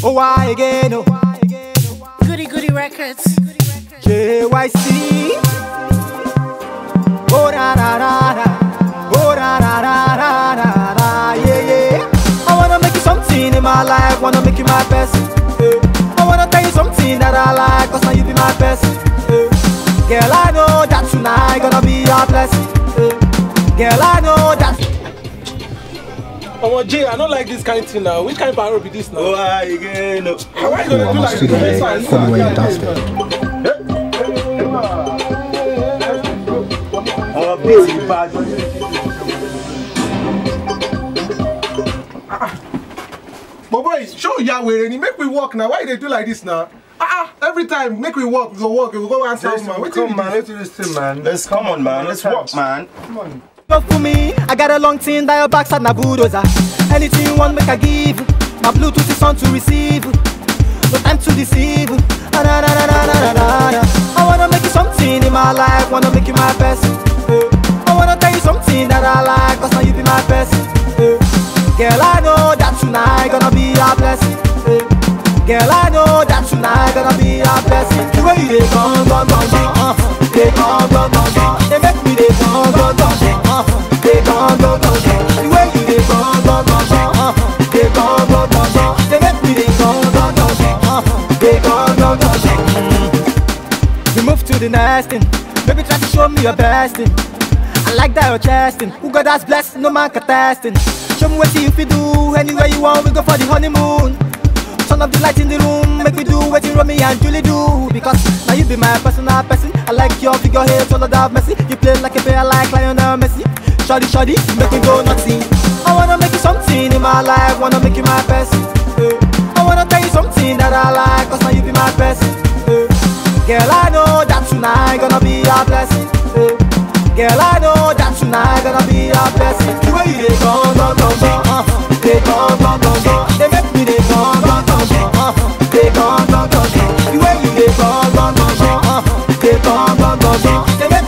Oh, why again? Oh. Goody Goody Records. JAYCEE. Oh, da da da da. Oh, da da da da da da. Yeah, yeah. I wanna make you something in my life. Wanna make you my person. I wanna tell you something that I like. Cause now you be my person. Girl, I know that tonight gonna be a blessing. Girl, I know that. Oh, Jay, I don't like this kind of thing now. Which kind of power be this now? Oh, again. How are you going to do like this? From where you danced it. Oh, busy bad. But boys, show Yahweh and make me walk now. Why they do like this now? Every time, make me walk, we go answer man. Come man, let's do this thing, man. Let's come on, man. Let's walk, man. Come on. Love for me, I got a long thing that your backside na bulldozer. Anything you want, make I give. My Bluetooth is on to receive. No time to deceive. I wanna make you something in my life. Wanna make you my person. I wanna tell you something that I like. Cause now you be my person. Girl, I know that tonight gonna be a blessing. Girl, I know that tonight gonna be a blessing. The way you dey gone, they gone, they make me dey gone, they gone, the way you dey gone, they gone, they make me dey gone, they gone. We move to the next thing. Baby, try to show me your best thing. I like that you're chesting. Who got that's blessed, no man can testing. Show me what you fit do. Anywhere you want, we go for the honeymoon. Turn up the light in the room, make me do what you Romeo and Julie do. Because now you be my personal person. I like your figure head, all of that messy. You play like a player like Lionel Messi. Shawty, make me go nutsy. I wanna make you something in my life, wanna make you my person. I wanna tell you something that I like, cause now you be my person. Girl, I know that tonight gonna be a blessing. Girl, I know that tonight gonna be a blessing. The way you dey gone, they gone, they make me dey gone, they gone, the way you dey gone, they gone, they make